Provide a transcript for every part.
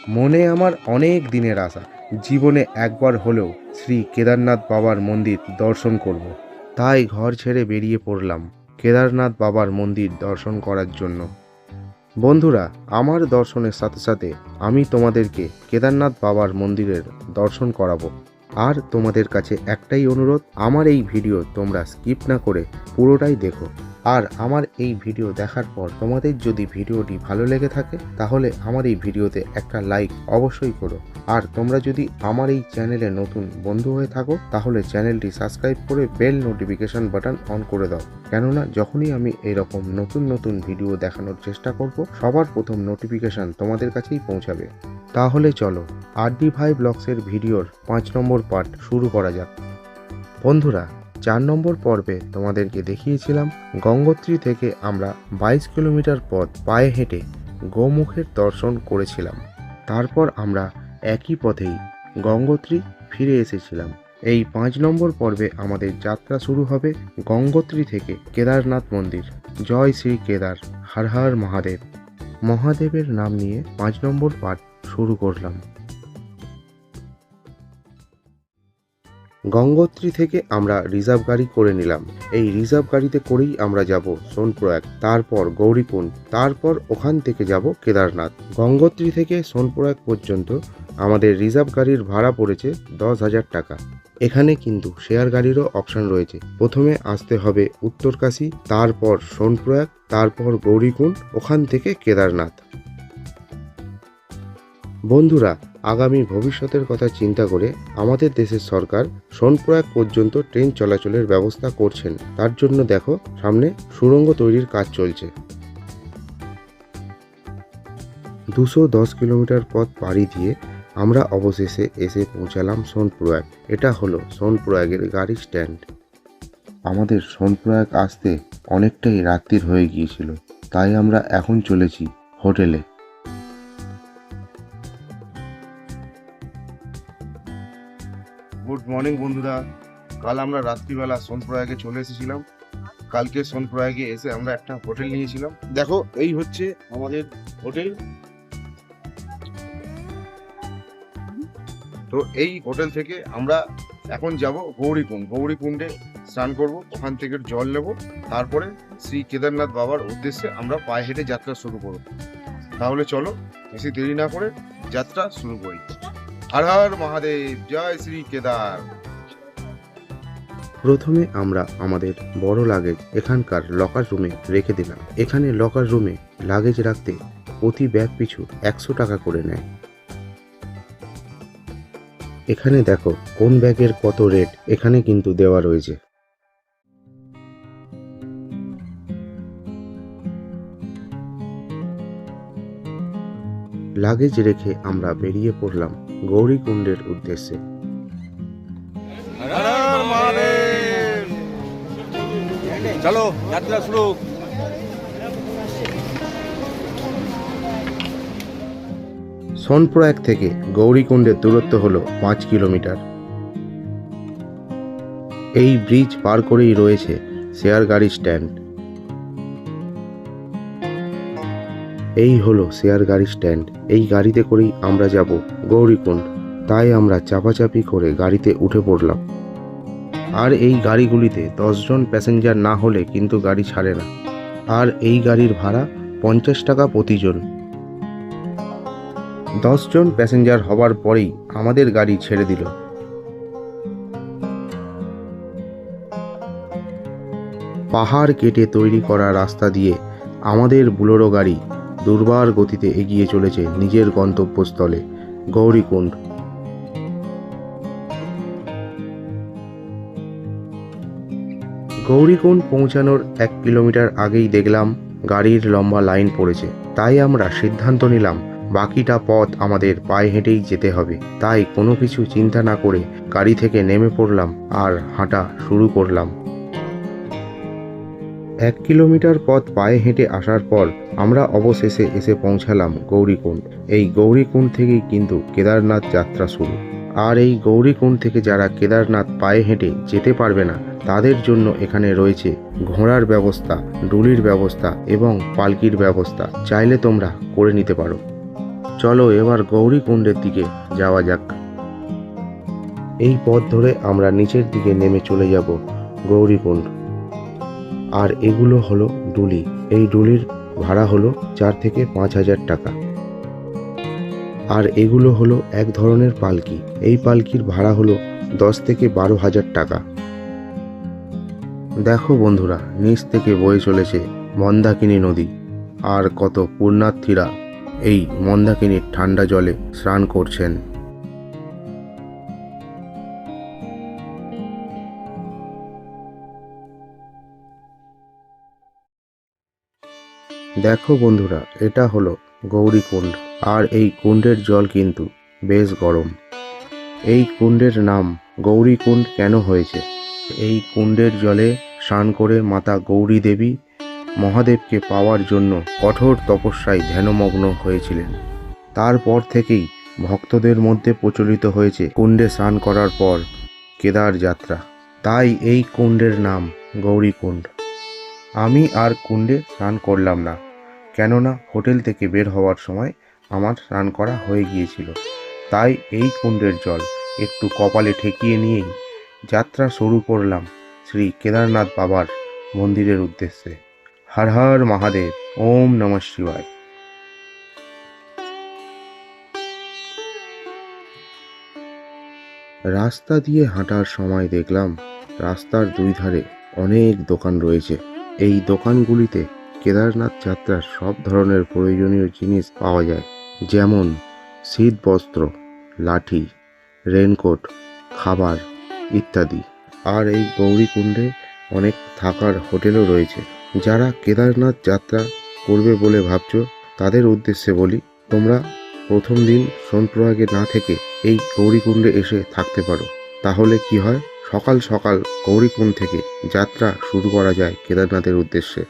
মনে আমার অনেক দিনের আশা, জীবনে একবার হলেও শ্রী কেদারনাথ বাবার মন্দির দর্শন করব। তাই ঘর ছেড়ে বেরিয়ে পড়লাম কেদারনাথ বাবার মন্দির দর্শন করার জন্য। বন্ধুরা, আমার দর্শনের সাথে সাথে আমি তোমাদেরকে কেদারনাথ বাবার মন্দিরের দর্শন করাবো। আর তোমাদের কাছে একটাই অনুরোধ, আমার এই ভিডিও তোমরা স্কিপ না করে পুরোটাই দেখো। আর আমার এই ভিডিও দেখার পর তোমাদের যদি ভিডিওটি ভালো লেগে থাকে তাহলে আমার এই ভিডিওতে একটা লাইক অবশ্যই করো। আর তোমরা যদি আমার এই চ্যানেলে নতুন বন্ধু হয়ে থাকো তাহলে চ্যানেলটি সাবস্ক্রাইব করে বেল নোটিফিকেশন বাটন অন করে দাও, কেননা যখনই আমি এরকম নতুন নতুন ভিডিও দেখানোর চেষ্টা করব সবার প্রথম নোটিফিকেশন তোমাদের কাছেই পৌঁছাবে। তাহলে চলো RD ভাই ব্লগসের ভিডিওর 5 নম্বর পার্ট শুরু করা যাক। বন্ধুরা, 4 নম্বর পর্বে তোমাদেরকে দেখিয়েছিলাম গঙ্গোত্রী থেকে আমরা 22 কিলোমিটার পথ পায়ে হেঁটে গোমুখের দর্শন করেছিলাম। তারপর আমরা একই পথেই গঙ্গোত্রী ফিরে এসেছিলাম। এই 5 নম্বর পর্বে আমাদের যাত্রা শুরু হবে গঙ্গোত্রী থেকে কেদারনাথ মন্দির। জয় শ্রী কেদার, হর হর মহাদেব। মহাদেবের নাম নিয়ে 5 নম্বর পার্ট শুরু করলাম। গঙ্গোত্রী থেকে আমরা রিজার্ভ গাড়ি করে নিলাম। এই রিজার্ভ গাড়িতে করেই আমরা যাব সোনপ্রয়াগ, তারপর গৌরীকুণ্ড, তারপর ওখান থেকে যাব কেদারনাথ। গঙ্গোত্রী থেকে সোনপ্রয়াগ পর্যন্ত আমাদের রিজার্ভ গাড়ির ভাড়া পড়েছে 10,000 টাকা। এখানে কিন্তু শেয়ার গাড়িরও অপশন রয়েছে। প্রথমে আসতে হবে উত্তরকাশী, তারপর সোনপ্রয়াগ, তারপর গৌরীকুণ্ড, ওখান থেকে কেদারনাথ। বন্ধুরা, আগামী ভবিষ্যতের কথা চিন্তা করে আমাদের দেশের সরকার সোনপ্রয়াগ পর্যন্ত ট্রেন চলাচলের ব্যবস্থা করছেন। তার জন্য দেখো সামনে সুড়ঙ্গ তৈরির কাজ চলছে। 210 কিলোমিটার পথ পাড়ি দিয়ে আমরা অবশেষে এসে পৌঁছালাম সোনপ্রয়াগ। এটা হলো সোনপ্রয়াগের গাড়ি স্ট্যান্ড। আমাদের সোনপ্রয়াগ আসতে অনেকটাই রাত্রির হয়ে গিয়েছিল, তাই আমরা এখন চলেছি হোটেলে। গুড মর্নিং বন্ধুরা, কাল আমরা রাত্রিবেলা সোনপ্রয়াগে চলে এসেছিলাম। কালকে সোনপ্রয়াগে এসে আমরা একটা হোটেল নিয়েছিলাম। দেখো, এই হচ্ছে আমাদের হোটেল। তো এই হোটেল থেকে আমরা এখন যাব গৌরীকুণ্ড। গৌরীকুণ্ডে স্নান করব, ওখান থেকে জল নেব, তারপরে শ্রী কেদারনাথ বাবার উদ্দেশ্যে আমরা পায়ে হেঁটে যাত্রা শুরু করব। তাহলে চলো বেশি দেরি না করে যাত্রা শুরু করি। হর হর মহাদেব, জয় শ্রী কেদার। প্রথমে আমরা আমাদের বড় লাগেজ এখানকার লকার রুমে রেখে দিলাম। এখানে লকার রুমে লাগেজ রাখতে প্রতি ব্যাগ পিছু 100 টাকা করে নেয়। এখানে দেখো কোন ব্যাগের কত রেট এখানে কিন্তু দেওয়া রয়েছে। লাগেজ রেখে আমরা বেরিয়ে পড়লাম গৌরীকুণ্ডের উদ্দেশ্যে। চলো যাত্রা শুরু। সোনপ্রয়াগ থেকে গৌরীকুণ্ডের দূরত্ব হলো 5 কিলোমিটার। এই ব্রিজ পার করেই রয়েছে শেয়ার গাড়ি স্ট্যান্ড। এই হলো শেয়ার গাড়ি স্ট্যান্ড। এই গাড়িতে করেই আমরা যাব গৌরীকুণ্ড, তাই আমরা চাপাচাপি করে গাড়িতে উঠে পড়লাম। আর এই গাড়িগুলিতে 10 জন প্যাসেঞ্জার না হলে কিন্তু গাড়ি ছাড়ে না। আর এই গাড়ির ভাড়া 50 টাকা প্রতিজন। 10 জন প্যাসেঞ্জার হবার পরেই আমাদের গাড়ি ছেড়ে দিল। পাহাড় কেটে তৈরি করা রাস্তা দিয়ে আমাদের বুলোরো গাড়ি দুর্বার গতিতে এগিয়ে চলেছে নিজের গন্তব্যস্থলে গৌরীকুণ্ড। গৌরীকুণ্ড পৌঁছানোর 1 কিলোমিটার আগেই দেখলাম গাড়ির লম্বা লাইন পড়েছে। তাই আমরা সিদ্ধান্ত নিলাম বাকিটা পথ আমাদের পায়ে হেঁটেই যেতে হবে। তাই কোনো কিছু চিন্তা না করে গাড়ি থেকে নেমে পড়লাম আর হাঁটা শুরু করলাম। 1 কিলোমিটার পথ পায়ে হেঁটে আসার পর আমরা অবশেষে এসে পৌঁছালাম গৌরীকুণ্ড। এই গৌরীকুণ্ড থেকেই কিন্তু কেদারনাথ যাত্রা শুরু। আর এই গৌরীকুণ্ড থেকে যারা কেদারনাথ পায়ে হেঁটে যেতে পারবে না তাদের জন্য এখানে রয়েছে ঘোড়ার ব্যবস্থা, ডুলির ব্যবস্থা এবং পালকির ব্যবস্থা। চাইলে তোমরা করে নিতে পারো। চলো এবার গৌরীকুণ্ডের দিকে যাওয়া যাক। এই পথ ধরে আমরা নিচের দিকে নেমে চলে যাব গৌরীকুণ্ড। আর এগুলো হলো ডুলি। এই ডুলির ভাড়া হলো 4 থেকে 5,000 টাকা। আর এগুলো হলো এক ধরনের পালকি। এই পালকির ভাড়া হলো 10 থেকে 12,000 টাকা। দেখো বন্ধুরা, নিচ থেকে বয়ে চলেছে মন্দাকিনী নদী। আর কত পুণ্যার্থীরা এই মন্দাকিনীর ঠান্ডা জলে স্নান করছেন। দেখো বন্ধুরা, এটা হলো গৌরীকুণ্ড। আর এই কুণ্ডের জল কিন্তু বেশ গরম। এই কুণ্ডের নাম গৌরীকুণ্ড কেন হয়েছে? এই কুণ্ডের জলে স্নান করে মাতা গৌরী দেবী মহাদেবকে পাওয়ার জন্য কঠোর তপস্যায় ধ্যানমগ্ন হয়েছিলেন। তারপর থেকেই ভক্তদের মধ্যে প্রচলিত হয়েছে কুণ্ডে স্নান করার পর কেদার যাত্রা। তাই এই কুণ্ডের নাম গৌরীকুণ্ড। আমি আর কুণ্ডে স্নান করলাম না, কেননা হোটেল থেকে বের হওয়ার সময় আমার স্নান করা হয়ে গিয়েছিল। তাই এই কুণ্ডের জল একটু কপালে ঠেকিয়ে নিয়েই যাত্রা শুরু করলাম শ্রী কেদারনাথ বাবার মন্দিরের উদ্দেশ্যে। হর হর মহাদেব, ওম নমঃ শিবায়। রাস্তা দিয়ে হাঁটার সময় দেখলাম রাস্তার দুই ধারে অনেক দোকান রয়েছে। এই দোকানগুলিতে কেদারনাথ যাত্রার সব ধরনের প্রয়োজনীয় জিনিস পাওয়া যায়, যেমন শীত বস্ত্র, লাঠি, রেনকোট, খাবার ইত্যাদি। আর এই গৌরীকুণ্ডে অনেক থাকার হোটেলও রয়েছে। যারা কেদারনাথ যাত্রা করবে বলে ভাবছো তাদের উদ্দেশ্যে বলি, তোমরা প্রথম দিন সোনপ্রয়াগে না থেকে এই গৌরীকুণ্ডে এসে থাকতে পারো। তাহলে কি হয়, সকাল সকাল গৌরীকুণ্ড থেকে যাত্রা শুরু করা যায় কেদারনাথের উদ্দেশ্যে।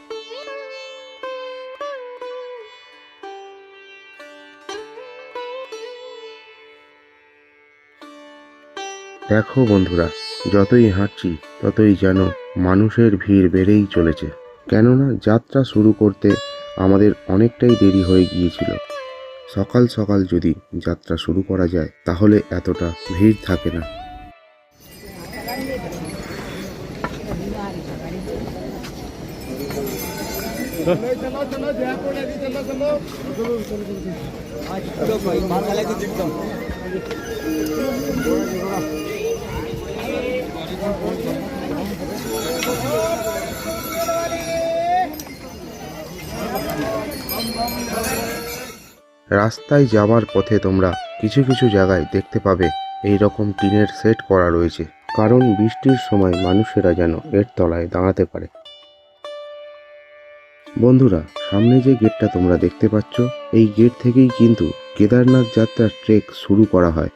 দেখো বন্ধুরা, যতই হাঁটছি ততই যেন মানুষের ভিড় বেড়েই চলেছে। কেননা যাত্রা শুরু করতে আমাদের অনেকটাই দেরি হয়ে গিয়েছিল। সকাল সকাল যদি যাত্রা শুরু করা যায় তাহলে এতটা ভিড় থাকে না। রাস্তায় যাওয়ার পথে তোমরা কিছু কিছু জায়গায় দেখতে পাবে এই রকম টিনের সেট করা রয়েছে, কারণ বৃষ্টির সময় মানুষেরা যেন এর তলায় দাঁড়াতে পারে। বন্ধুরা, সামনে যে গেটটা তোমরা দেখতে পাচ্ছ, এই গেট থেকেই কিন্তু কেদারনাথ যাত্রার ট্রেক শুরু করা হয়।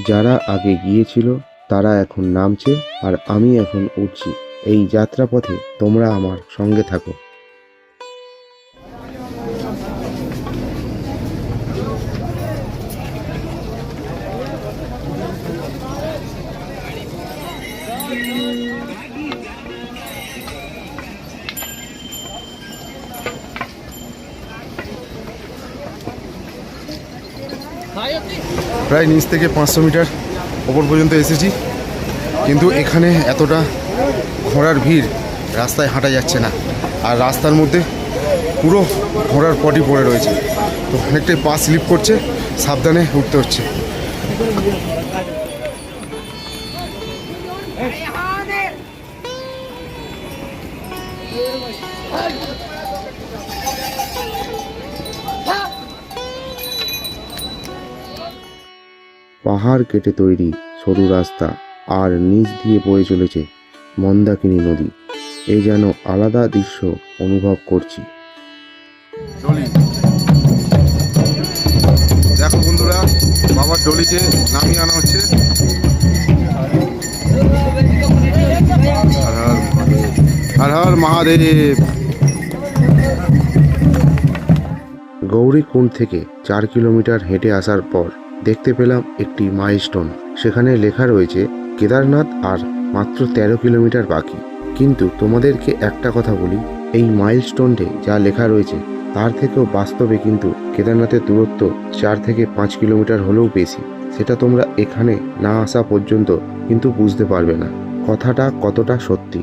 যারা আগে গিয়েছিল তারা এখন নামছে আর আমি এখন উঠছি। এই যাত্রাপথে তোমরা আমার সঙ্গে থাকো। প্রায় নিচ থেকে 500 মিটার ওপর পর্যন্ত এসেছি, কিন্তু এখানে এতটা ঘোড়ার ভিড়, রাস্তায় হাঁটা যাচ্ছে না। আর রাস্তার মধ্যে পুরো ঘোড়ার পটি পড়ে রয়েছে, তো অনেকটাই পা স্লিপ করছে, সাবধানে উঠতে হচ্ছে। পাহাড় কেটে তৈরি সরু রাস্তা আর নিচ দিয়ে বয়ে চলেছে মন্দাকিনী নদী। এ যেন আলাদা দৃশ্য অনুভব করছি। দেখো বন্ধুরা, বাবার ডলিকে নামিয়ে আনা হচ্ছে। হর হর মহাদেব। গৌরীকুণ্ড থেকে 4 কিলোমিটার হেঁটে আসার পর দেখতে পেলাম একটি মাইলস্টোন। সেখানে লেখা রয়েছে কেদারনাথ আর মাত্র 13 কিলোমিটার বাকি। কিন্তু তোমাদেরকে একটা কথা বলি, এই মাইলস্টোনে যা লেখা রয়েছে তার থেকেও বাস্তবে কিন্তু কেদারনাথের দূরত্ব 4 থেকে 5 কিলোমিটার হলেও বেশি। সেটা তোমরা এখানে না আসা পর্যন্ত কিন্তু বুঝতে পারবে না কথাটা কতটা সত্যি।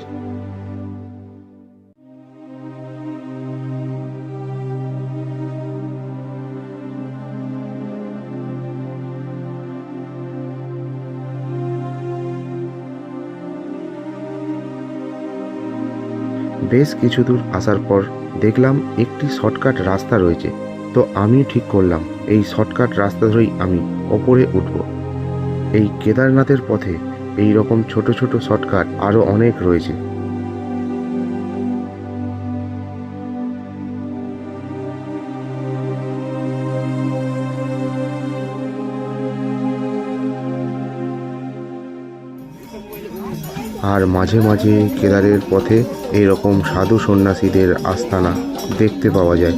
বেশ কিছু দূর আসার পর দেখলাম একটি শর্টকাট রাস্তা রয়েছে। তো আমি ঠিক করলাম এই শর্টকাট রাস্তা ধরেই আমি ওপরে উঠব। এই কেদারনাথের পথে এই রকম ছোট ছোট শর্টকাট আরও অনেক রয়েছে। আর মাঝে মাঝে কেদারের পথে এই রকম সাধু সন্ন্যাসীদের আস্তানা দেখতে পাওয়া যায়।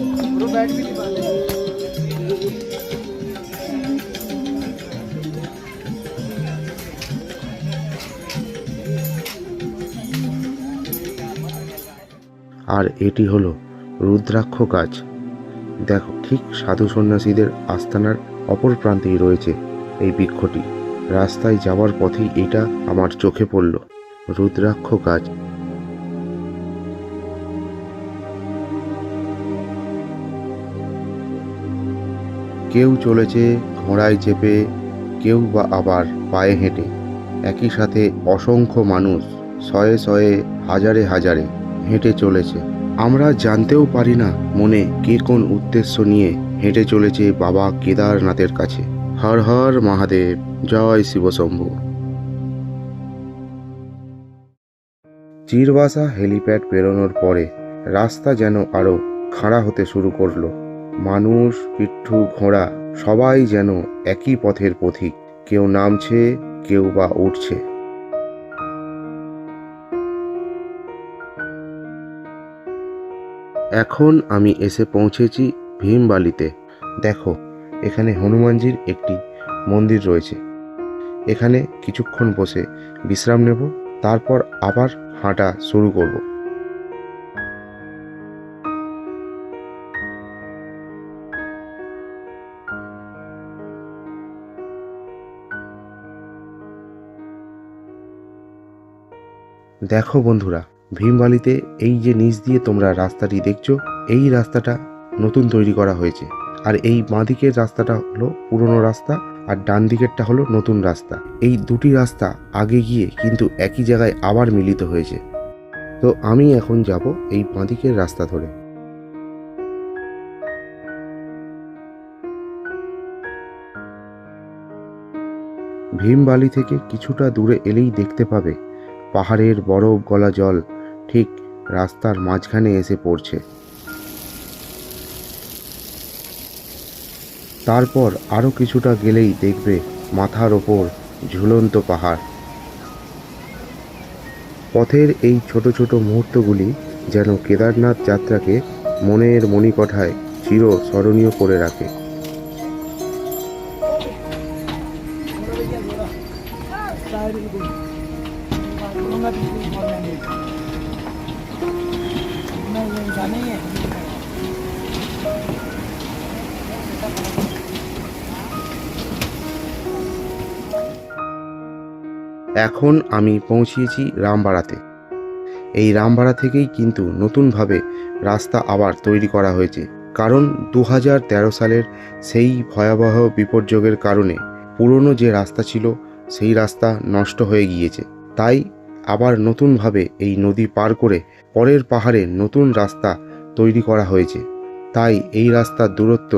আর এটি হলো রুদ্রাক্ষ গাছ। দেখো, ঠিক সাধু সন্ন্যাসীদের আস্তানার অপর প্রান্তেই রয়েছে এই বৃক্ষটি। রাস্তায় যাওয়ার পথেই এটা আমার চোখে পড়ল, রুদ্রাক্ষ গাছ। কেউ চলেছে ঘোড়ায় চেপে, কেউ বা আবার পায়ে হেঁটে। একই সাথে অসংখ্য মানুষ শয়ে শয়ে, হাজারে হাজারে হেঁটে চলেছে। আমরা জানতেও পারি না মনে কে কোন উদ্দেশ্য নিয়ে হেঁটে চলেছে বাবা কেদারনাথের কাছে। হর হর মহাদেব, জয় শিবশম্ভু। চিরবাসা হেলিপ্যাড পেরোনোর পরে রাস্তা যেন আরো খাড়া হতে শুরু করলো। মানুষ, পিট্ঠু, ঘোড়া সবাই যেন একই পথের পথিক। কেউ নামছে, কেউ বা উঠছে। এখন আমি এসে পৌঁছেছি ভীমবালিতে। দেখো, এখানে হনুমানজির একটি মন্দির রয়েছে। এখানে কিছুক্ষণ বসে বিশ্রাম নেব, তারপর আবার হাঁটা শুরু করব। দেখো বন্ধুরা, ভীমবালিতে এই যে নিচ দিয়ে তোমরা রাস্তাটি দেখছো, এই রাস্তাটা নতুন তৈরি করা হয়েছে। আর এই বাঁদিকের রাস্তাটা হলো পুরনো রাস্তা, আর ডান দিকেরটা হলো নতুন রাস্তা। এই দুটি রাস্তা আগে গিয়ে কিন্তু একই জায়গায় আবার মিলিত হয়েছে। তো আমি এখন যাব এই বাঁদিকের রাস্তা ধরে। ভীমবালি থেকে কিছুটা দূরে এলেই দেখতে পাবে পাহাড়ের বরফ গলা জল ঠিক রাস্তার মাঝখানে এসে পড়ছে। তারপর আরও কিছুটা গেলেই দেখবে মাথার ওপর ঝুলন্ত পাহাড়। পথের এই ছোট ছোট মুহূর্তগুলি যেন কেদারনাথ যাত্রাকে মনের মণিকঠায় চির স্মরণীয় করে রাখে। এখন আমি পৌঁছিয়েছি রামবাড়াতে। এই রামবাড়া থেকেই কিন্তু নতুনভাবে রাস্তা আবার তৈরি করা হয়েছে, কারণ 2013 সালের সেই ভয়াবহ বিপর্যয়ের কারণে পুরনো যে রাস্তা ছিল সেই রাস্তা নষ্ট হয়ে গিয়েছে। তাই আবার নতুনভাবে এই নদী পার করে পরের পাহাড়ে নতুন রাস্তা তৈরি করা হয়েছে। তাই এই রাস্তার দূরত্ব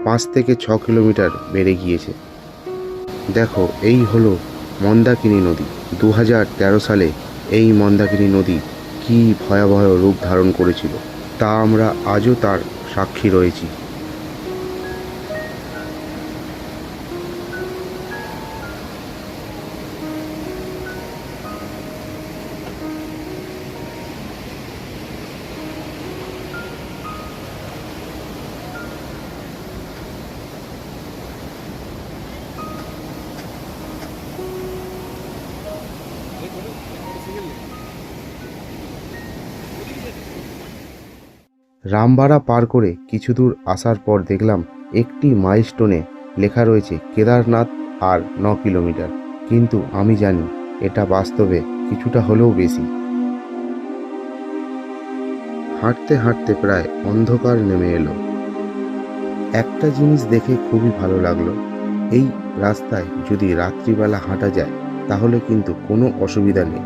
5 থেকে 6 কিলোমিটার বেড়ে গিয়েছে। দেখো, এই হলো মন্দাকিনী নদী। 2013 সালে এই মন্দাকিনী নদী কী ভয়াবহ রূপ ধারণ করেছিল তা আমরা আজও তার সাক্ষী রয়েছি। রামবাড়া পার করে কিছু দূর আসার পর দেখলাম একটি মাইলস্টোনে লেখা রয়েছে কেদারনাথ আর 9 কিলোমিটার, কিন্তু আমি জানি এটা বাস্তবে কিছুটা হলেও বেশি। হাঁটতে হাঁটতে প্রায় অন্ধকার নেমে এলো। একটা জিনিস দেখে খুবই ভালো লাগলো, এই রাস্তায় যদি রাত্রিবেলা হাঁটা যায় তাহলে কিন্তু কোনো অসুবিধা নেই,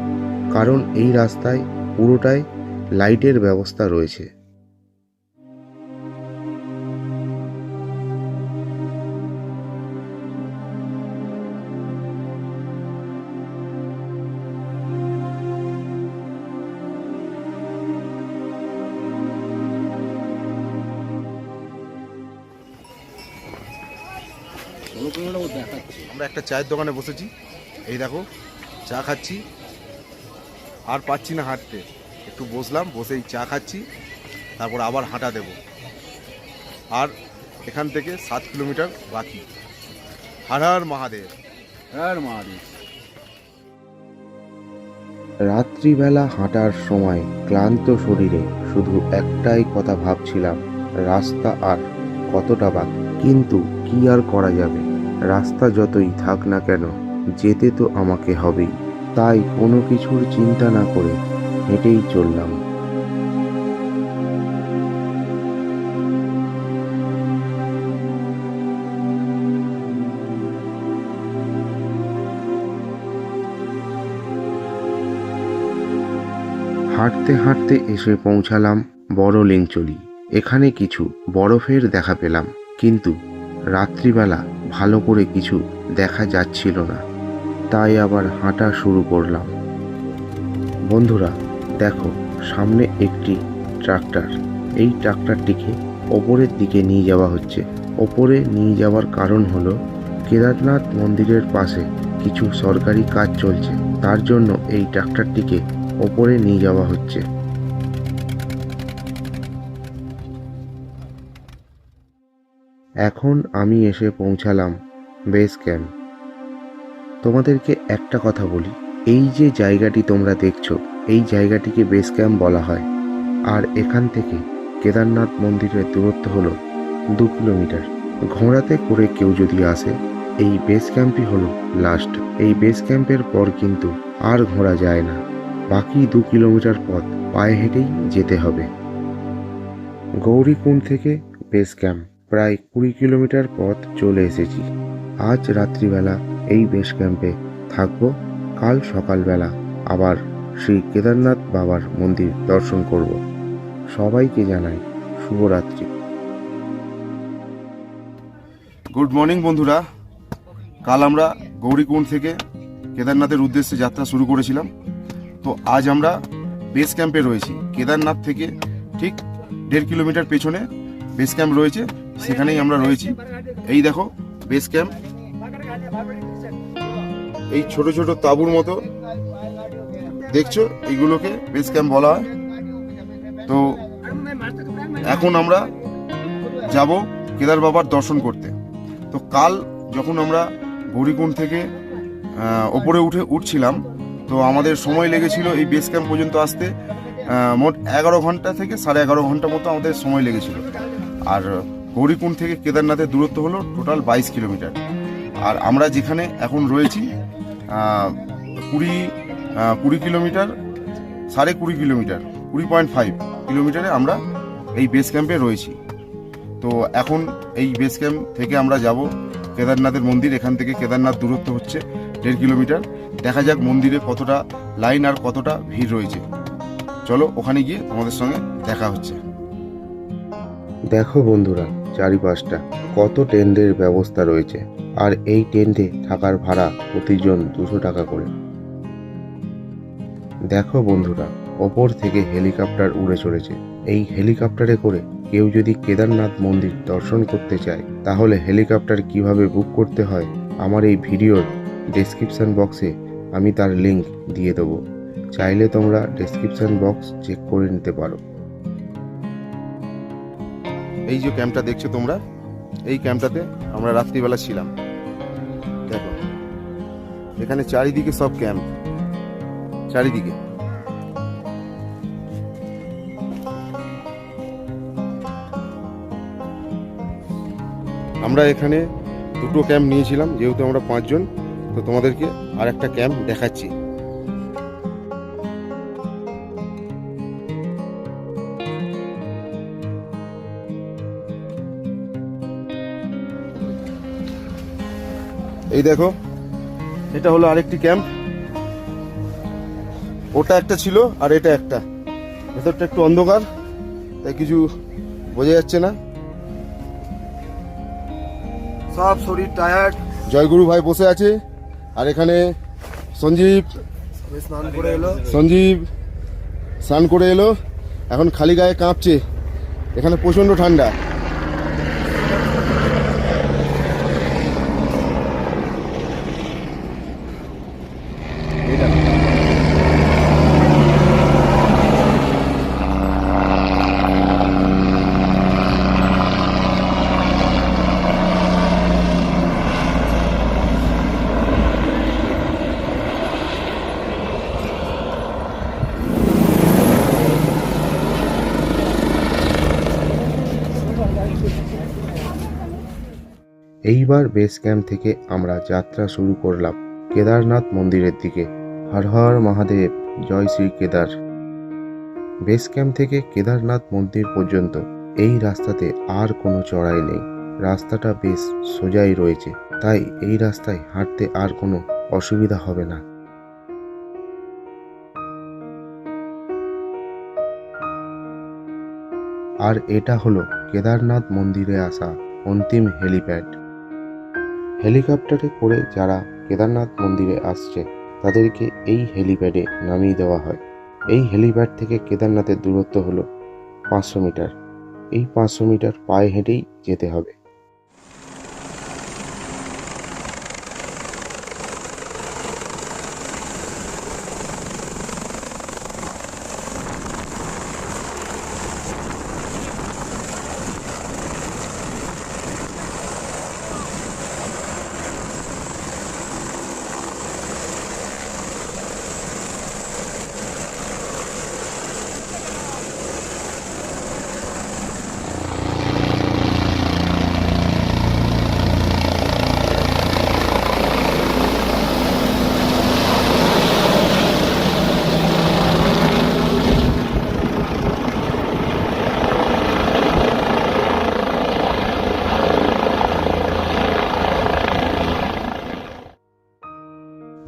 কারণ এই রাস্তায় পুরোটাই লাইটের ব্যবস্থা রয়েছে। আমরা একটা চায়ের দোকানে বসেছি, এই দেখো চা খাচ্ছি, আর পাচ্ছি না হাঁটতে, একটু বসলাম, বসেই চা খাচ্ছি, তারপর আবার হাঁটা দেব। আর এখান থেকে 7 কিলোমিটার বাকি। হর হর মহাদেব। হ্যাঁ মারি। রাত্রিবেলা হাঁটার সময় ক্লান্ত শরীরে শুধু একটাই কথা ভাবছিলাম, রাস্তা আর কতটা বাকি। কিন্তু কি আর করা যাবে, রাস্তা যতই থাক না কেন যেতে তো আমাকে হবেই। তাই কোনো কিছুর চিন্তা না করে হেঁটেই চললাম। হাঁটতে হাঁটতে এসে পৌঁছালাম বড় লিঞ্চলি। এখানে কিছু বরফের দেখা পেলাম, কিন্তু রাত্রিবেলা ভালো করে কিছু দেখা যাচ্ছিল না, তাই আবার হাঁটা শুরু করলাম। বন্ধুরা দেখো, সামনে একটি ট্রাক্টর। এই ট্রাক্টরটিকে ওপরের দিকে নিয়ে যাওয়া হচ্ছে। ওপরে নিয়ে যাওয়ার কারণ হলো কেদারনাথ মন্দিরের পাশে কিছু সরকারি কাজ চলছে, তার জন্য এই ট্রাক্টরটিকে ওপরে নিয়ে যাওয়া হচ্ছে। এখন আমি এসে পৌঁছালাম বেস ক্যাম্প। তোমাদেরকে একটা কথা বলি, এই যে জায়গাটি তোমরা দেখছো, এই জায়গাটিকে বেস ক্যাম্প বলা হয়। আর এখান থেকে কেদারনাথ মন্দিরের দূরত্ব হলো 2 কিলোমিটার। ঘোড়াতে করে কেউ যদি আসে, এই বেস ক্যাম্পই হলো লাস্ট। এই বেস ক্যাম্পের পর কিন্তু আর ঘোড়া যায় না। বাকি 2 কিলোমিটার পথ পায়ে হেঁটেই যেতে হবে। গৌরীকুণ্ড থেকে বেস ক্যাম্প প্রায় 20 কিলোমিটার পথ চলে এসেছি। আজ রাত্রিবেলা এই বেস ক্যাম্পে থাকবো, কাল সকালবেলা আবার শ্রী কেদারনাথ বাবার মন্দির দর্শন করব। সবাইকে জানাই শুভরাত্রি। গুড মর্নিং বন্ধুরা, কাল আমরা গৌরীকুণ্ড থেকে কেদারনাথের উদ্দেশ্যে যাত্রা শুরু করেছিলাম। তো আজ আমরা বেস ক্যাম্পে রয়েছি। কেদারনাথ থেকে ঠিক 1.5 কিলোমিটার পেছনে বেস ক্যাম্প রয়েছে, সেখানেই আমরা রয়েছি। এই দেখো বেস ক্যাম্প, এই ছোট ছোট তাঁবুর মতো দেখছো, এইগুলোকে বেস ক্যাম্প বলা হয়। তো এখন আমরা যাব কেদার বাবার দর্শন করতে। তো কাল যখন আমরা গৌরীকুণ্ড থেকে ওপরে উঠছিলাম, তো আমাদের সময় লেগেছিল এই বেস ক্যাম্প পর্যন্ত আসতে মোট 11 ঘন্টা থেকে 11.5 ঘন্টা মতো আমাদের সময় লেগেছিল। আর গৌরীকুণ্ড থেকে কেদারনাথের দূরত্ব হলো টোটাল 22 কিলোমিটার। আর আমরা যেখানে এখন রয়েছি 20 কিলোমিটার, 20.5 কিলোমিটার, 20.5 কিলোমিটারে আমরা এই বেস ক্যাম্পে রয়েছি। তো এখন এই বেস ক্যাম্প থেকে আমরা যাব কেদারনাথের মন্দির। এখান থেকে কেদারনাথ দূরত্ব হচ্ছে 1.5 কিলোমিটার। দেখা যাক মন্দিরে কতটা লাইন আর কতটা ভিড় রয়েছে। চলো ওখানে গিয়ে তোমাদের সঙ্গে দেখা হচ্ছে। দেখো বন্ধুরা, চারিপাশটা কত টেন্টের ব্যবস্থা রয়েছে, আর এই টেন্টে থাকার ভাড়া প্রতিজন 200 টাকা করে। দেখো বন্ধুরা, ওপর থেকে হেলিকপ্টার উড়ে চলেছে। এই হেলিকপ্টারে করে কেউ যদি কেদারনাথ মন্দির দর্শন করতে চায়, তাহলে হেলিকপ্টার কিভাবে বুক করতে হয় আমার এই ভিডিওর ডেসক্রিপশন বক্সে আমি তার লিংক দিয়ে দেবো। চাইলে তোমরা ডেসক্রিপশন বক্স চেক করে নিতে পারো। এই যে ক্যাম্পটা দেখছো তোমরা, এই ক্যাম্পটাতে আমরা রাত্রিবেলা ছিলাম। দেখো এখানে চারিদিকে সব ক্যাম্প, চারিদিকে। আমরা এখানে দুটো ক্যাম্প নিয়েছিলাম, যেহেতু আমরা 5 জন, তো তোমাদেরকে আর একটা ক্যাম্প দেখাচ্ছি। এই দেখো, এটা হলো আরেকটি ক্যাম্প। ওটা একটা ছিল আর এটা একটা। ভেতরটা একটু অন্ধকার, তাই কিছু বোঝা যাচ্ছে না। সব শরীর টায়ার্ড। জয়গুরু ভাই বসে আছে, আর এখানে সঞ্জীব স্নান করে এলো। এখন খালি গায়ে কাঁপছে, এখানে প্রচন্ড ঠান্ডা। এইবার বেস ক্যাম্প থেকে আমরা যাত্রা শুরু করলাম কেদারনাথ মন্দিরের দিকে। হর হর মহাদেব, জয় শ্রী কেদার। বেস ক্যাম্প থেকে কেদারনাথ মন্দির পর্যন্ত এই রাস্তাতে আর কোনো চড়াই নেই, রাস্তাটা বেশ সোজাই রয়েছে, তাই এই রাস্তায় হাঁটতে আর কোনো অসুবিধা হবে না। আর এটা হলো কেদারনাথ মন্দিরে আসা অন্তিম হেলিপ্যাড। হেলিকপ্টারে করে যারা কেদারনাথ মন্দিরে আসছে তাদেরকে এই হেলিপ্যাডে নামিয়ে দেওয়া হয়। এই হেলিপ্যাড থেকে কেদারনাথের দূরত্ব হলো 500 মিটার। এই 500 মিটার পায়ে হেঁটেই যেতে হবে।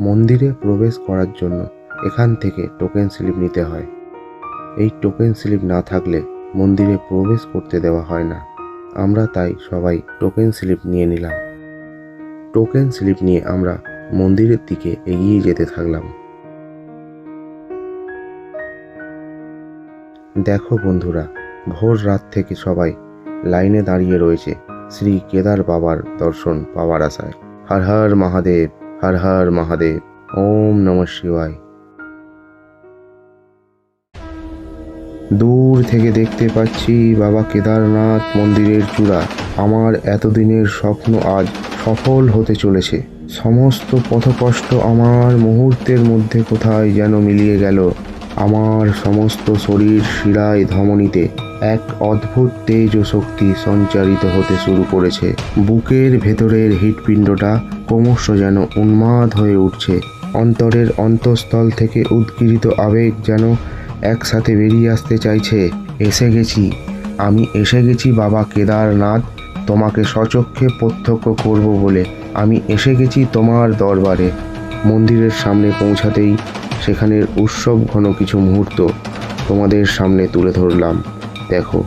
মন্দিরে প্রবেশ করার জন্য এখান থেকে টোকেন স্লিপ নিতে হয়। এই টোকেন স্লিপ না থাকলে মন্দিরে প্রবেশ করতে দেওয়া হয় না। আমরা তাই সবাই টোকেন স্লিপ নিয়ে নিলাম। টোকেন স্লিপ নিয়ে আমরা মন্দিরের দিকে এগিয়ে যেতে থাকলাম। দেখো বন্ধুরা, ভোর রাত থেকে সবাই লাইনে দাঁড়িয়ে রয়েছে শ্রী কেদার বাবার দর্শন পাওয়ার আশায়। হর হর মহাদেব, হর হর মহাদেব, ওম নমঃ শিবায়। দূর থেকে দেখতে পাচ্ছি বাবা কেদারনাথ মন্দিরের চূড়া। আমার এতদিনের স্বপ্ন আজ সফল হতে চলেছে। সমস্ত পথকষ্ট আমার মুহূর্তের মধ্যে কোথায় যেন মিলিয়ে গেল। আমার সমস্ত শরীর শিরায় ধমনীতে এক অদ্ভুত তেজ ও শক্তি সঞ্চারিত হতে শুরু করেছে। বুকের ভেতরের হৃৎপিণ্ডটা ক্রমশ যেন উন্মাদ হয়ে উঠছে। অন্তরের অন্তঃস্থল থেকে উদ্গীরিত আবেগ যেন একসাথে বেরিয়ে আসতে চাইছে। এসে গেছি, আমি এসে গেছি বাবা কেদারনাথ, তোমাকে সচক্ষে প্রত্যক্ষ করব বলে আমি এসে গেছি তোমার দরবারে। মন্দিরের সামনে পৌঁছাতেই সেখানের উৎসব ঘন কিছু মুহূর্ত তোমাদের সামনে তুলে ধরলাম। দেখো,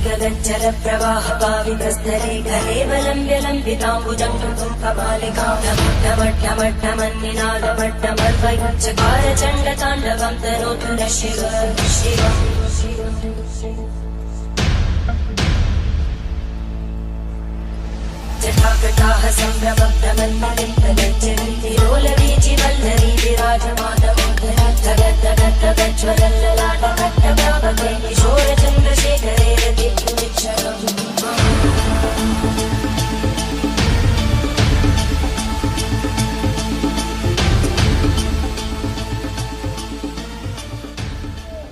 गगनचल प्रवाह पावितस्थले कलेवलम्ब्य लम्बिताम्बुजं कृतं कपालिकां ढमढमढ्ढमन्निनादमड्डमर्वयुच्चकार चण्डताण्डवं तनोतु नः शिव जटाकटाः सम्भ्रमभ्रमन्मलिन्दगज्जरी विलोलवीचिवल्लरी विराजमानमोदरी गद्गद्गज्ज्वलल्ललाटभट्टप्रापके किशोरचन्द्रशेखरे रतिर्भुविच्छरम्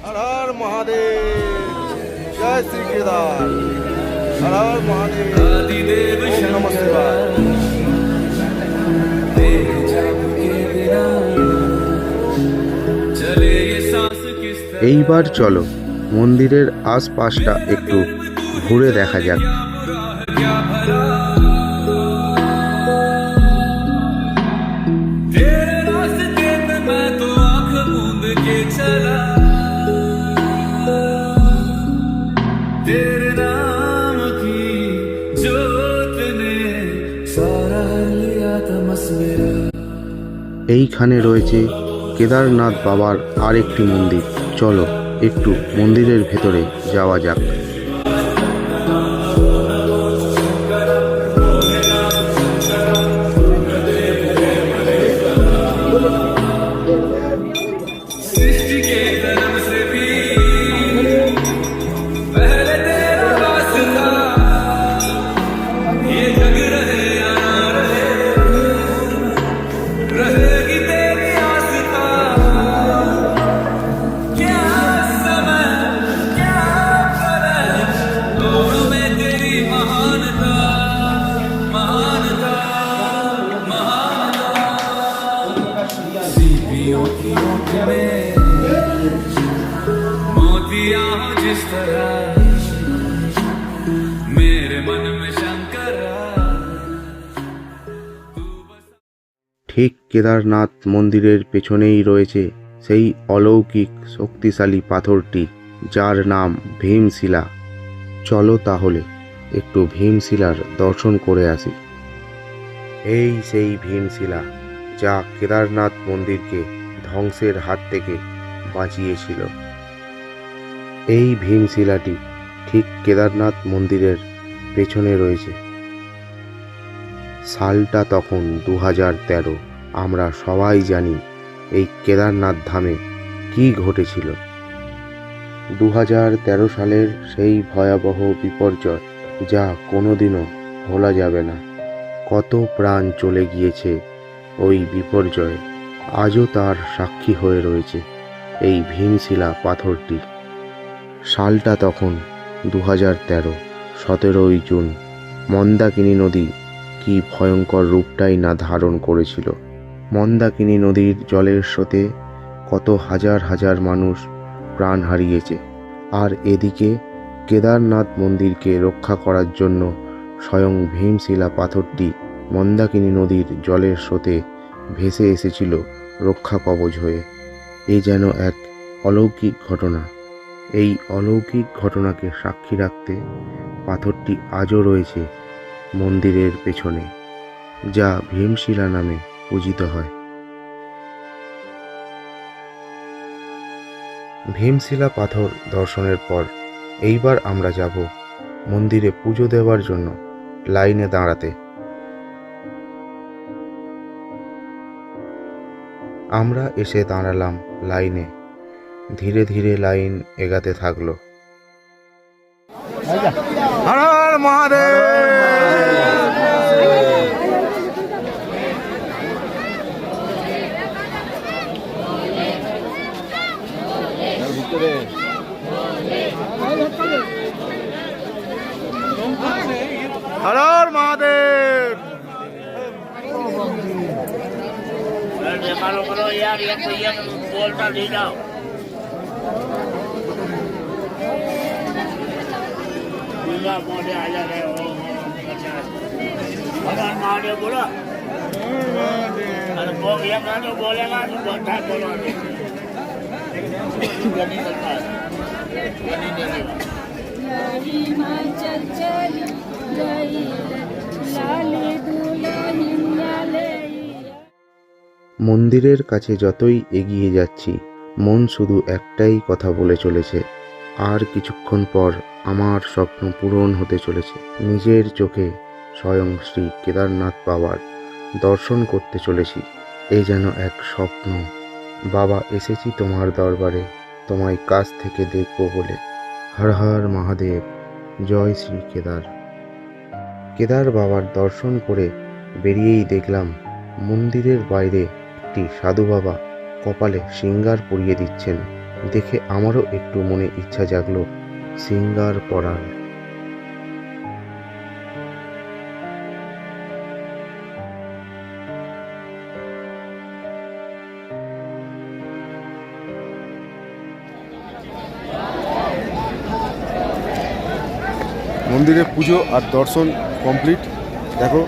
हर हर महादेव, जय श्री केदार। हर हर महादेव, ओम नमः शिवाय। এইবার চলো মন্দিরের আশপাশটা একটু ঘুরে দেখা যাক। এইখানে রয়েছে কেদারনাথ বাবার আরেকটি মন্দির। চলো একটু মন্দিরের ভেতরে যাওয়া যাক। ঠিক কেদারনাথ মন্দিরের পেছনেই রয়েছে সেই অলৌকিক শক্তিশালী পাথরটি, যার নাম ভীমশিলা। চলো তাহলে একটু ভীমশিলার দর্শন করে আসি। এই সেই ভীমশিলা যা কেদারনাথ মন্দিরকে ধ্বংসের হাত থেকে বাঁচিয়েছিল। এই ভীমশিলাটি ঠিক কেদারনাথ মন্দিরের পেছনে রয়েছে। সালটা তখন 2013। আমরা সবাই জানি এই কেদারনাথ ধামে কি ঘটেছিল। 2013 সালের সেই ভয়াবহ বিপর্যয় যা কোনোদিনও ভোলা যাবে না। কত প্রাণ চলে গিয়েছে ওই বিপর্যয়ে, আজও তার সাক্ষী হয়ে রয়েছে এই ভীমশিলা পাথরটি। সালটা তখন 2013, 17ই জুন। মন্দাকিনী নদী কি ভয়ঙ্কর রূপটাই না ধারণ করেছিল। মন্দাকিনী নদীর জলের স্রোতে কত হাজার হাজার মানুষ প্রাণ হারিয়েছে। আর এদিকে কেদারনাথ মন্দিরকে রক্ষা করার জন্য স্বয়ং ভীমশিলা পাথরটি মন্দাকিনী নদীর জলের স্রোতে ভেসে এসেছিল রক্ষা কবচ হয়ে। এ যেন এক অলৌকিক ঘটনা। এই অলৌকিক ঘটনাকে সাক্ষী রাখতে পাথরটি আজও রয়েছে মন্দিরের পেছনে, যা ভীমশিলা নামে পূজিত হয়। ভীমশিলা পাথর দর্শনের পর এইবার আমরা যাব মন্দিরে পুজো দেওয়ার জন্য লাইনে দাঁড়াতে। আমরা এসে দাঁড়ালাম লাইনে। ধীরে ধীরে লাইন এগাতে থাকলো। हर हर महादेव। हर हर महादेव। करो यार, ये बोलता नहीं जाओ। मोटे आ जा रहे हो। भगवान महादेव बोलो। अरे वो ये गाना बोलेगा तो बोलता बोलो। गनी करता है, गनी देगा। हिमाचल चली गई लाले दुल्हन लाले। মন্দিরের কাছে যতই এগিয়ে যাচ্ছি, মন শুধু একটাই কথা বলে চলেছে, আর কিছুক্ষণ পর আমার স্বপ্ন পূরণ হতে চলেছে। নিজের চোখে স্বয়ং শ্রী কেদারনাথ বাবার দর্শন করতে চলেছি। এ যেন এক স্বপ্ন, বাবা এসেছি তোমার দরবারে, তোমায় কাছ থেকে দেখব বলে। হর হর মহাদেব, জয় শ্রী কেদার। কেদার বাবার দর্শন করে বেরিয়েই দেখলাম মন্দিরের বাইরে একটি সাধু বাবা কপালে সিঙ্গার পরিয়ে দিচ্ছেন। দেখে আমারও একটু মনে ইচ্ছা জাগলো সিঙ্গার পরার। মন্দিরে পুজো আর দর্শন কমপ্লিট। দেখো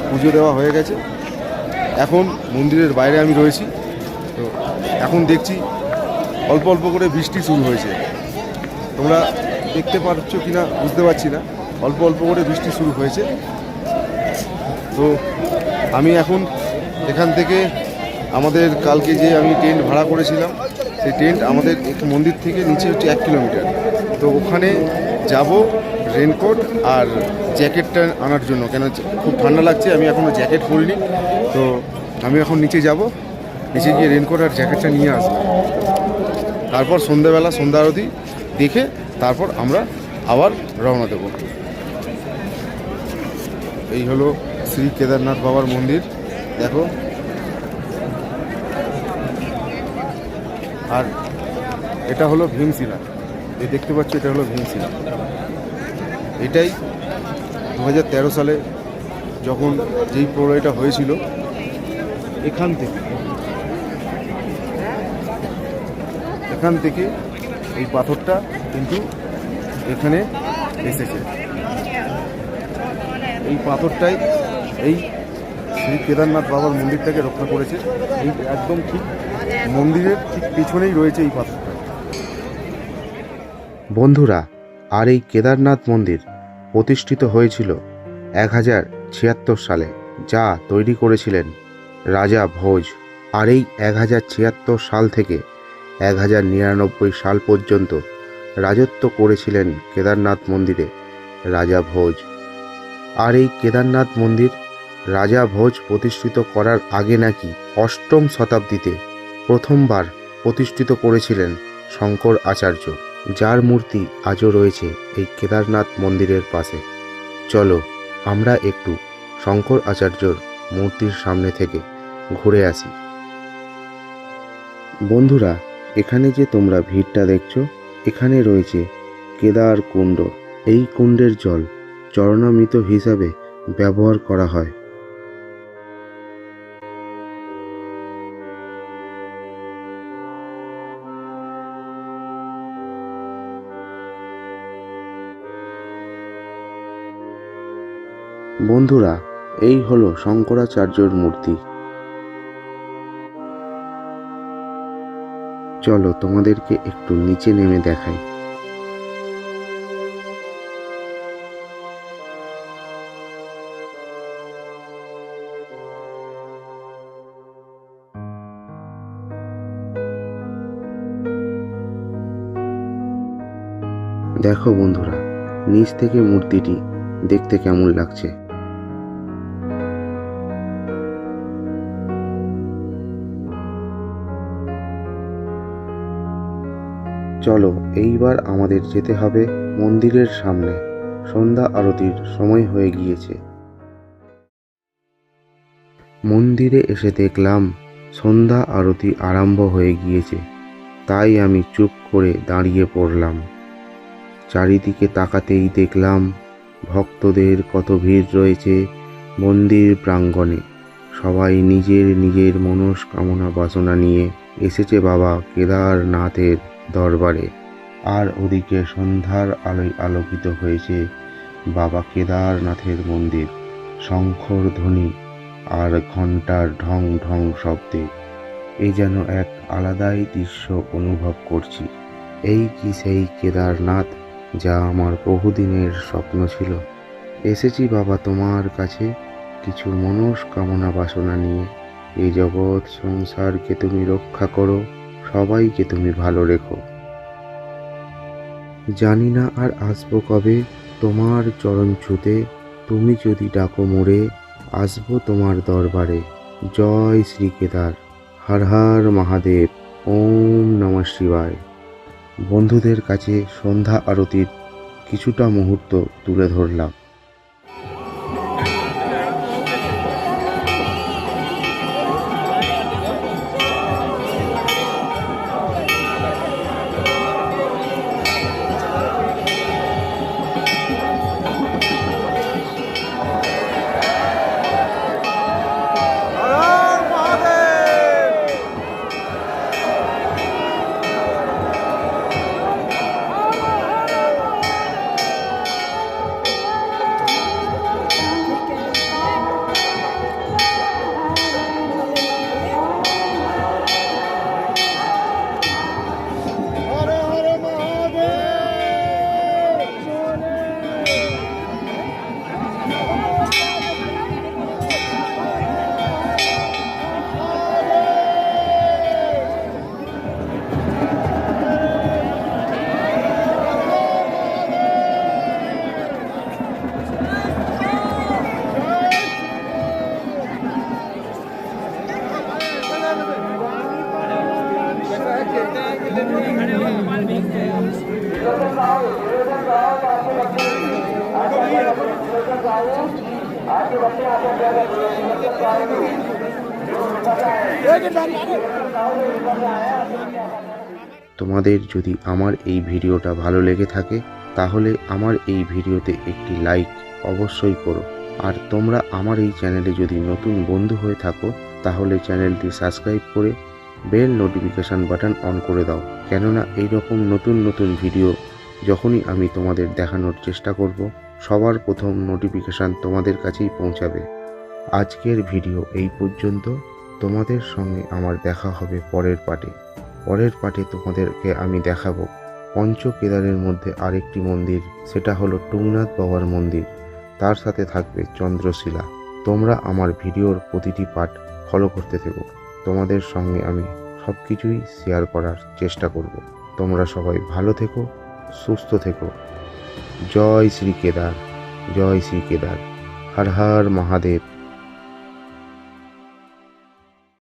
পুজো দেওয়া হয়ে গেছে। এখন মন্দিরের বাইরে আমি রয়েছি। তো এখন দেখছি অল্প অল্প করে বৃষ্টি শুরু হয়েছে। তোমরা দেখতে পাচ্ছ কি না বুঝতে পারছি না, অল্প অল্প করে বৃষ্টি শুরু হয়েছে। তো আমি এখন এখান থেকে আমাদের কালকে যে আমি টেন্ট ভাড়া করেছিলাম, সেই টেন্ট আমাদের মন্দির থেকে নিচে হচ্ছে 1 কিলোমিটার। তো ওখানে যাব রেনকোট আর জ্যাকেটটা আনার জন্য, কেন খুব ঠান্ডা লাগছে, আমি এখনও জ্যাকেট পরিনি। তো আমি এখন নিচে যাব, নিচে গিয়ে রেনকোট আর জ্যাকেটটা নিয়ে আসবো। তারপর সন্ধ্যাবেলা সন্ধ্যা আরতি দেখে তারপর আমরা আবার রওনা দেব। এই হলো শ্রী কেদারনাথ বাবার মন্দির, দেখো। আর এটা হলো ভীমশিলা, এই দেখতে পাচ্ছ, এটা হলো ভীমশিলা। এটাই 2013 সালে যখন যেই প্রলয়টা হয়েছিল, এখান থেকে এই পাথরটা কিন্তু এখানে এসেছে। এই পাথরটাই এই শ্রী কেদারনাথ বাবার মন্দিরটাকে রক্ষা করেছে। এই একদম ঠিক মন্দিরের ঠিক পিছনেই রয়েছে এই পাথরটা। বন্ধুরা, আর এই কেদারনাথ মন্দির প্রতিষ্ঠিত হয়েছিল 1076 সালে, যা তৈরি করেছিলেন রাজা ভোজ। আর এই 1076 সাল থেকে 1099 সাল পর্যন্ত রাজত্ব করেছিলেন কেদারনাথ মন্দিরে রাজা ভোজ। আর এই কেদারনাথ মন্দির রাজা ভোজ প্রতিষ্ঠিত করার আগে নাকি 8ম শতাব্দীতে প্রথমবার প্রতিষ্ঠিত করেছিলেন শঙ্কর আচার্য, যার মূর্তি আজও রয়েছে এই কেদারনাথ মন্দিরের পাশে। চলো আমরা একটু শঙ্কর আচার্যর মূর্তির সামনে থেকে ঘুরে আসি। বন্ধুরা, এখানে যে তোমরা ভিড়টা দেখছো, এখানে রয়েছে কেদার কুণ্ড। এই কুণ্ডের জল চরণামৃত হিসাবে ব্যবহার করা হয়। বন্ধুরা, এই হলো শঙ্করাচার্যর মূর্তি। চলো তোমাদেরকে একটু নিচে নেমে দেখাই। দেখো বন্ধুরা, নিচ থেকে মূর্তিটি দেখতে কেমন লাগছে। চলো এইবার আমাদের যেতে হবে মন্দিরের সামনে। সন্ধ্যা আরতির সময় হয়ে গিয়েছে। মন্দিরে এসে দেখলাম সন্ধ্যা আরতি আরম্ভ হয়ে গিয়েছে, তাই আমি চুপ করে দাঁড়িয়ে পড়লাম। চারিদিকে তাকাতেই দেখলাম ভক্তদের কত ভিড় রয়েছে মন্দির প্রাঙ্গণে। সবাই নিজের নিজের মনস্কামনা বাসনা নিয়ে এসেছে বাবা কেদারনাথের দরবারে। আর ওদিকে সন্ধ্যার আলোয় আলোকিত হয়েছে বাবা কেদারনাথের মন্দির। শঙ্খর ধ্বনি আর ঘণ্টার ঢং ঢং শব্দে এই যেন এক আলাদাই দৃশ্য অনুভব করছি। এই কি সেই কেদারনাথ যা আমার বহুদিনের স্বপ্ন ছিল? এসেছি বাবা তোমার কাছে কিছু মনস্কামনা বাসনা নিয়ে। এই জগৎ সংসারকে তুমি রক্ষা করো, সবাইকে তুমি ভালো রেখো। জানি না আর আসবো কবে তোমার চরণ ছুঁতে, তুমি যদি ডাকো মোরে আসবো তোমার দরবারে। জয় শ্রী কেদার, হর হর মহাদেব। ওম নমঃ শিবায়। বন্ধুদের কাছে সন্ধ্যা আরতির কিছুটা মুহূর্ত তুলে ধরলাম। হর হর মহাদেব। হর হর মহাদেব। তোমাদের যদি আমার এই ভিডিওটা ভালো লেগে থাকে তাহলে আমার এই ভিডিওতে একটি লাইক অবশ্যই করো। আর তোমরা আমার এই চ্যানেলে যদি নতুন বন্ধু হয়ে থাকো তাহলে চ্যানেলটি সাবস্ক্রাইব করে বেল নোটিফিকেশান বাটন অন করে দাও, কেননা এইরকম নতুন নতুন ভিডিও যখনই আমি তোমাদের দেখানোর চেষ্টা করব সবার প্রথম নোটিফিকেশান তোমাদের কাছেই পৌঁছাবে। আজকের ভিডিও এই পর্যন্ত। তোমাদের সঙ্গে আমার দেখা হবে পরের পার্টে তোমাদেরকে আমি দেখাবো পঞ্চ কেদারের মধ্যে আরেকটি মন্দির, সেটা হলো টুংনাথ বাবার মন্দির। তার সাথে থাকবে চন্দ্রশিলা। তোমরা আমার ভিডিওর প্রতিটি পার্ট ফলো করতে থেকো। তোমাদের সঙ্গে আমি সব কিছুই শেয়ার করার চেষ্টা করব। তোমরা সবাই ভালো থেকো, সুস্থ থেকো। জয় শ্রী কেদার, জয় শ্রী কেদার। হর হর মহাদেব।